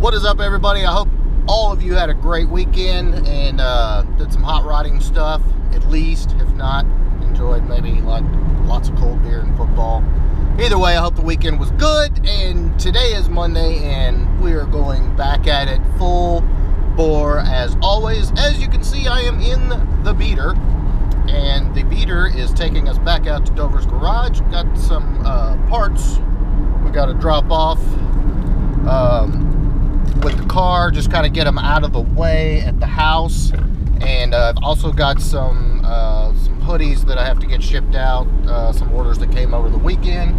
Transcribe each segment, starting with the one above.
What is up, everybody? I hope all of you had a great weekend and did some hot rodding stuff, at least. If not, enjoyed maybe like lots of cold beer and football. Either way, I hope the weekend was good. And today is Monday, and we are going back at it full bore as always. As you can see, I am in the beater, and the beater is taking us back out to Dover's garage. We've got some parts we got to drop off with the car, just kind of get them out of the way at the house. And I've also got some hoodies that I have to get shipped out, some orders that came over the weekend,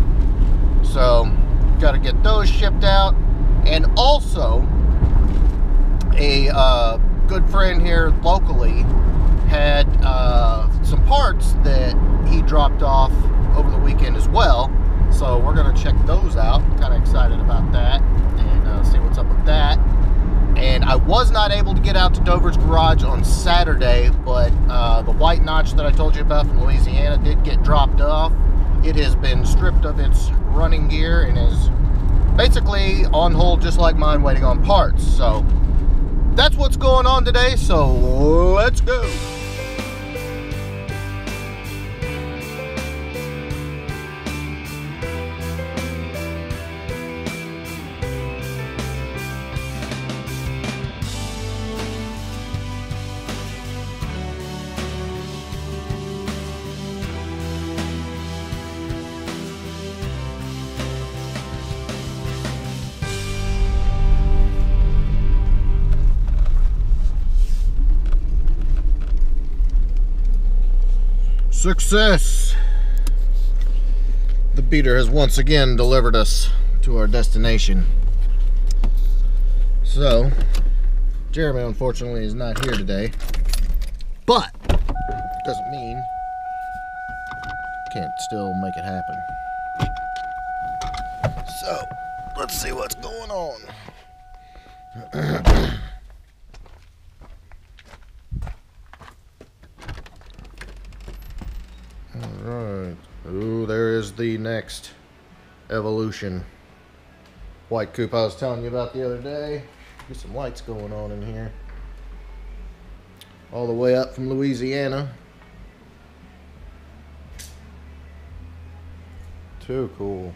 so got to get those shipped out. And also a good friend here locally had some parts that he dropped off over the weekend as well, so we're going to check those out. Kind of excited about that and see what's up with that. And I was not able to get out to Dover's garage on Saturday, but the white notch that I told you about from Louisiana did get dropped off. It has been stripped of its running gear and is basically on hold just like mine, waiting on parts. So that's what's going on today, so let's go. Success! The beater has once again delivered us to our destination. So, Jeremy unfortunately is not here today, but doesn't mean can't still make it happen. So, let's see what's going on. Alright. Ooh, there is the next evolution. White coupe I was telling you about the other day. Get some lights going on in here. All the way up from Louisiana. Too cool.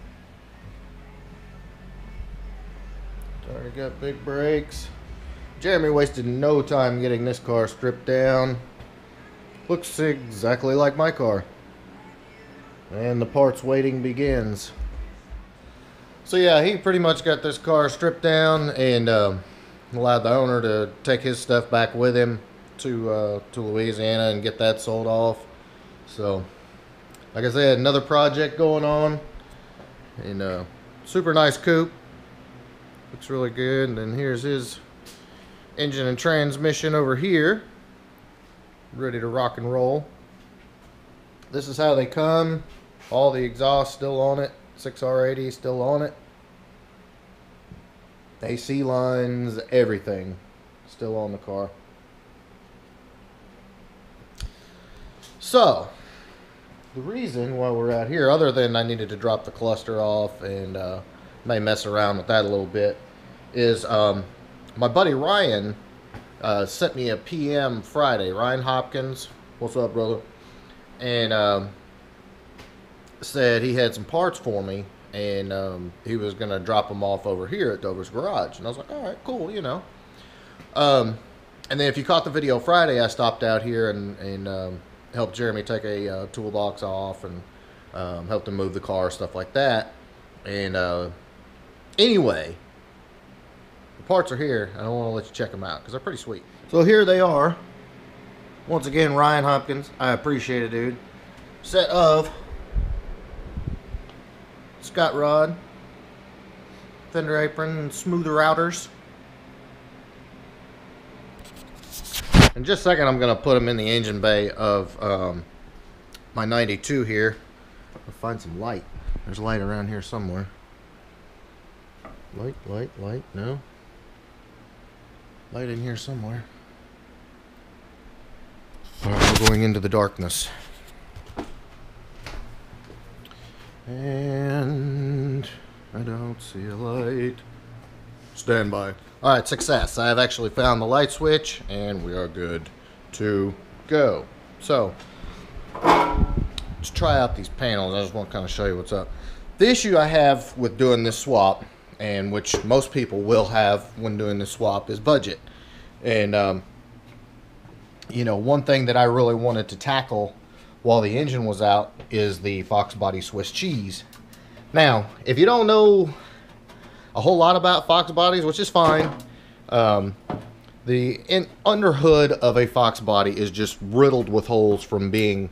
Already got big brakes. Jeremy wasted no time getting this car stripped down. Looks exactly like my car. And the parts waiting begins. So yeah, he pretty much got this car stripped down and allowed the owner to take his stuff back with him to Louisiana and get that sold off. So, like I said, another project going on. And super nice coupe. Looks really good. And then here's his engine and transmission over here, ready to rock and roll. This is how they come. All the exhaust still on it. 6R80 still on it. AC lines, everything still on the car. So, the reason why we're out here, other than I needed to drop the cluster off and may mess around with that a little bit, is my buddy Ryan sent me a PM Friday. Ryan Hopkins, what's up, brother? And said he had some parts for me, and he was going to drop them off over here at Dover's garage. And I was like, all right, cool, you know. And then if you caught the video Friday, I stopped out here and helped Jeremy take a toolbox off and helped him move the car, stuff like that. And anyway, the parts are here. I don't want to let you check them out because they're pretty sweet. So here they are. Once again, Ryan Hopkins, I appreciate it, dude. Set of Scott rod, fender apron, and smoother outers. In just a second, I'm going to put them in the engine bay of my 92 here. I'll find some light. There's light around here somewhere. Light, no. Light in here somewhere. Alright, we're going into the darkness. And I don't see a light. Stand by. All right, success. I have actually found the light switch, and we are good to go. So, let's try out these panels. I just want to kind of show you what's up. The issue I have with doing this swap, and which most people will have when doing this swap, is budget. And, you know, one thing that I really wanted to tackle while the engine was out is the Fox Body Swiss cheese. Now, if you don't know a whole lot about Fox bodies, which is fine, the under hood of a Fox body is just riddled with holes from being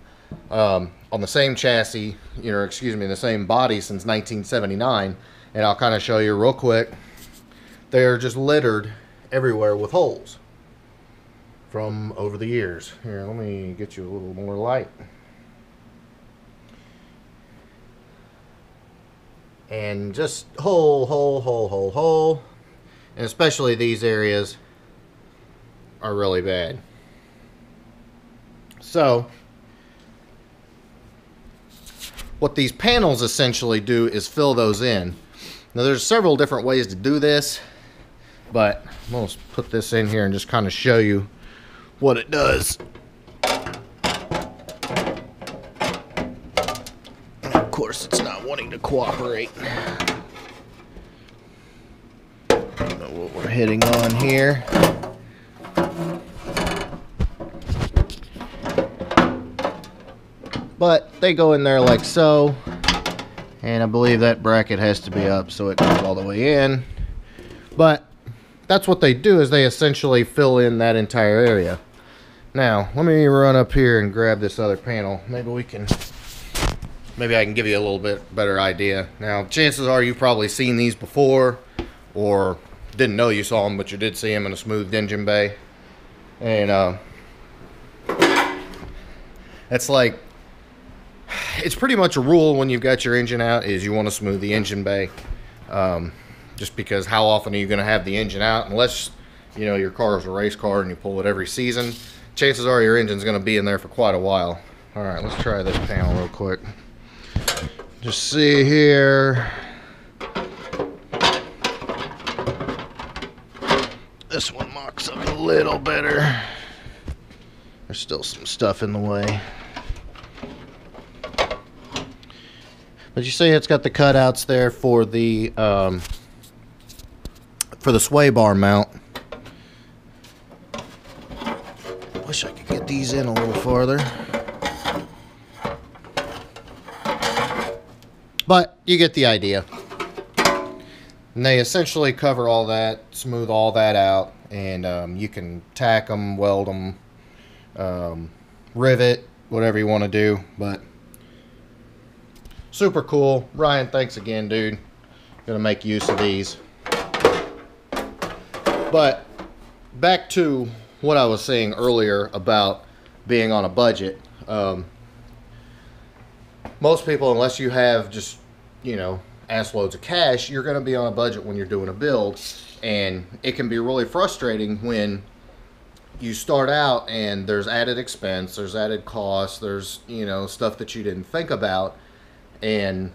on the same chassis, the same body since 1979. And I'll kind of show you real quick. They're just littered everywhere with holes from over the years. Here, let me get you a little more light. And just hole. And especially these areas are really bad. So, what these panels essentially do is fill those in. Now, there's several different ways to do this, but I'm going to put this in here and just kind of show you what it does. Of course, it's not wanting to cooperate. I don't know what we're hitting on here. But they go in there like so. And I believe that bracket has to be up so it goes all the way in. But that's what they do, is they essentially fill in that entire area. Now, let me run up here and grab this other panel. Maybe I can give you a little bit better idea. Now, chances are you've probably seen these before, or didn't know you saw them, but you did see them in a smoothed engine bay. And it's pretty much a rule when you've got your engine out, is you want to smooth the engine bay. Just because how often are you going to have the engine out? Unless, your car is a race car and you pull it every season, chances are your engine's going to be in there for quite a while. All right, let's try this panel real quick. Just see here. This one mocks up a little better. There's still some stuff in the way. But you see it's got the cutouts there for the sway bar mount. Wish I could get these in a little farther. But you get the idea. And they essentially cover all that, smooth all that out, and you can tack them, weld them, rivet, whatever you want to do. But super cool. Ryan, thanks again, dude. Gonna make use of these. But back to what I was saying earlier about being on a budget. Most people, unless you have just, ass loads of cash, you're going to be on a budget when you're doing a build. And it can be really frustrating when you start out and there's added expense, there's added costs, there's, stuff that you didn't think about. And,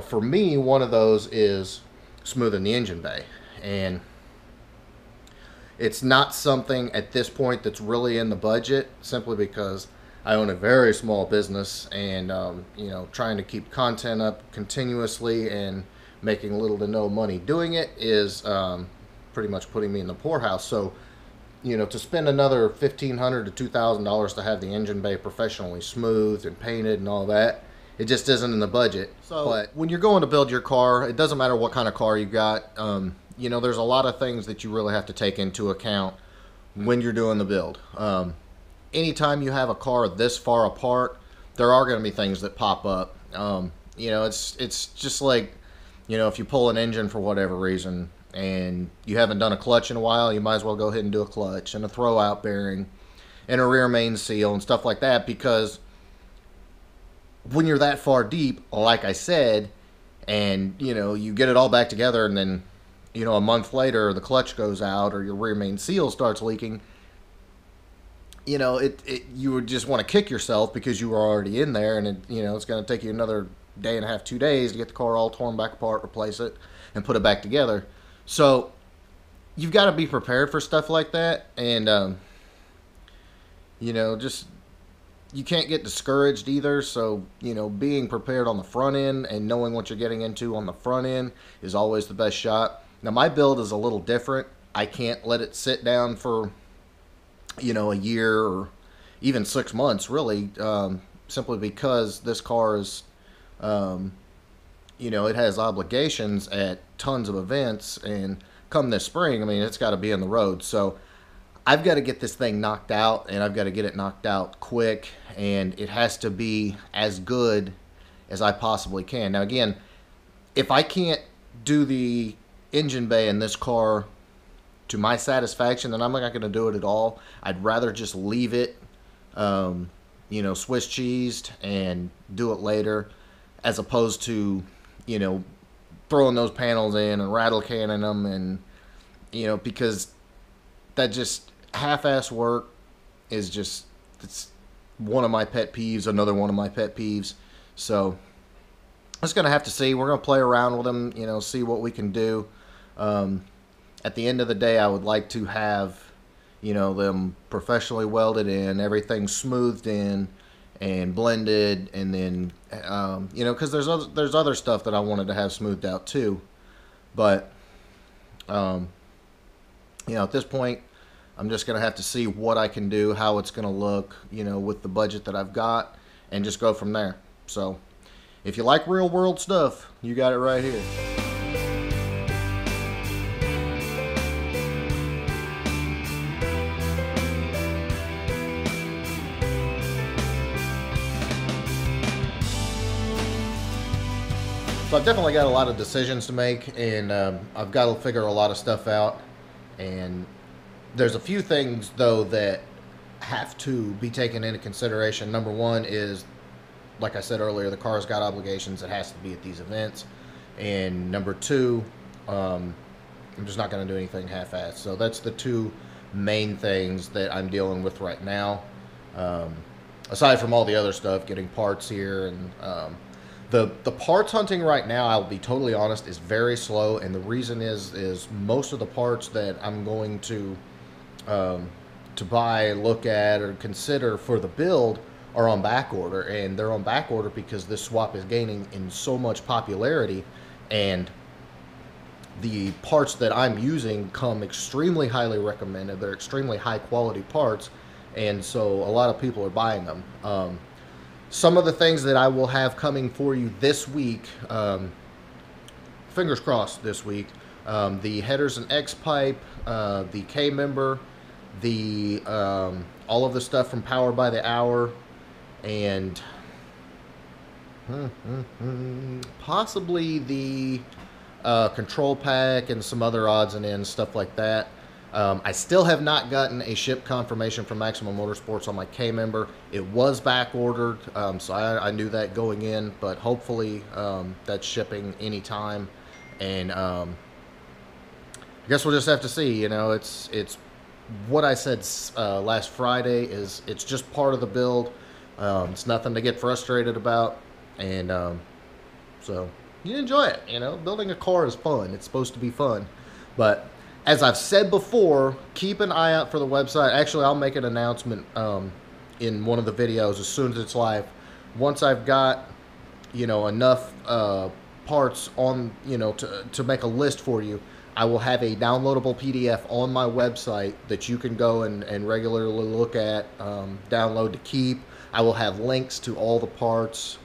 for me, one of those is smoothing the engine bay. And it's not something at this point that's really in the budget, simply because I own a very small business, and trying to keep content up continuously and making little to no money doing it is pretty much putting me in the poorhouse. So, to spend another $1,500 to $2,000 to have the engine bay professionally smoothed and painted and all that, it just isn't in the budget. So, but when you're going to build your car, it doesn't matter what kind of car you got. There's a lot of things that you really have to take into account when you're doing the build. Anytime you have a car this far apart, there are going to be things that pop up. It's just like, if you pull an engine for whatever reason and you haven't done a clutch in a while, you might as well go ahead and do a clutch and a throw-out bearing and a rear main seal and stuff like that, because when you're that far deep, like I said, and, you get it all back together, and then, a month later the clutch goes out or your rear main seal starts leaking, you would just want to kick yourself because you were already in there, and it's going to take you another day and a half, 2 days to get the car all torn back apart, replace it, and put it back together. So you've got to be prepared for stuff like that, and just you can't get discouraged either. So, being prepared on the front end and knowing what you're getting into on the front end is always the best shot. Now, my build is a little different. I can't let it sit down for, a year or even 6 months, really, simply because this car is, it has obligations at tons of events, and come this spring, I mean, it's got to be on the road. So I've got to get this thing knocked out, and I've got to get it knocked out quick, and it has to be as good as I possibly can. Now, again, if I can't do the engine bay in this car to my satisfaction, then I'm not going to do it at all. I'd rather just leave it, Swiss cheesed and do it later, as opposed to, throwing those panels in and rattle canning them, and, because that just half-ass work is just, it's one of my pet peeves, another one of my pet peeves. So I'm just going to have to see. We're going to play around with them, see what we can do. At the end of the day, I would like to have, them professionally welded in, everything smoothed in and blended, and then, because there's other stuff that I wanted to have smoothed out too. But, at this point, I'm just going to have to see what I can do, how it's going to look, with the budget that I've got, and just go from there. So, if you like real world stuff, you got it right here. So I've definitely got a lot of decisions to make, and I've got to figure a lot of stuff out. And there's a few things, though, that have to be taken into consideration. Number one is, like I said earlier, the car's got obligations. It has to be at these events. And number two, I'm just not going to do anything half-assed. So that's the two main things that I'm dealing with right now. Aside from all the other stuff, getting parts here, and the parts hunting right now, I'll be totally honest, is very slow. And the reason is most of the parts that I'm going to buy, look at, or consider for the build are on back order, and they're on back order because this swap is gaining in so much popularity, and the parts that I'm using come extremely highly recommended. They're extremely high quality parts, and so a lot of people are buying them. Some of the things that I will have coming for you this week, fingers crossed this week, the headers and X pipe, the K member, the all of the stuff from Power by the Hour, and possibly the control pack and some other odds and ends, stuff like that. I still have not gotten a ship confirmation from Maximum Motorsports on my K member. It was back ordered, so I knew that going in, but hopefully that's shipping anytime. And I guess we'll just have to see. It's what I said last Friday is it's just part of the build. It's nothing to get frustrated about, and so you enjoy it. Building a car is fun. It's supposed to be fun, but as I've said before, keep an eye out for the website. Actually, I'll make an announcement in one of the videos as soon as it's live. Once I've got enough parts on to make a list for you, I will have a downloadable PDF on my website that you can go and regularly look at, download to keep. I will have links to all the parts,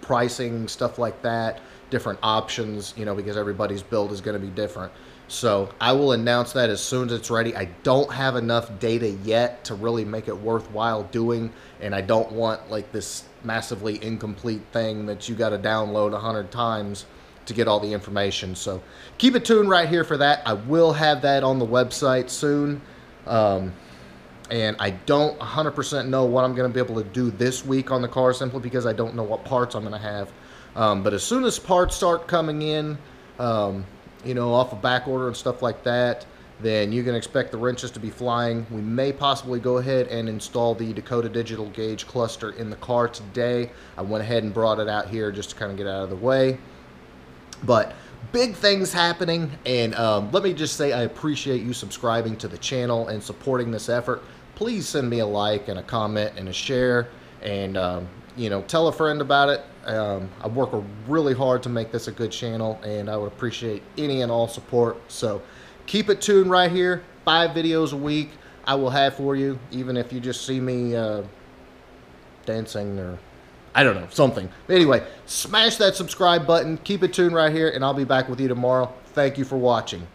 pricing, stuff like that, different options, because everybody's build is going to be different. So I will announce that as soon as it's ready. I don't have enough data yet to really make it worthwhile doing, and I don't want like this massively incomplete thing that you got to download 100 times to get all the information. So keep it tuned right here for that. I will have that on the website soon. And I don't 100% know what I'm going to be able to do this week on the car, simply because I don't know what parts I'm going to have. But as soon as parts start coming in, off of back order and stuff like that, then you can expect the wrenches to be flying. We may possibly go ahead and install the Dakota digital gauge cluster in the car today. I went ahead and brought it out here just to kind of get out of the way. But big things happening, and let me just say I appreciate you subscribing to the channel and supporting this effort. Please send me a like and a comment and a share, and you know, tell a friend about it. I work really hard to make this a good channel, and I would appreciate any and all support. So keep it tuned right here. 5 videos a week I will have for you, even if you just see me dancing or I don't know, something. Anyway, smash that subscribe button. Keep it tuned right here, and I'll be back with you tomorrow. Thank you for watching.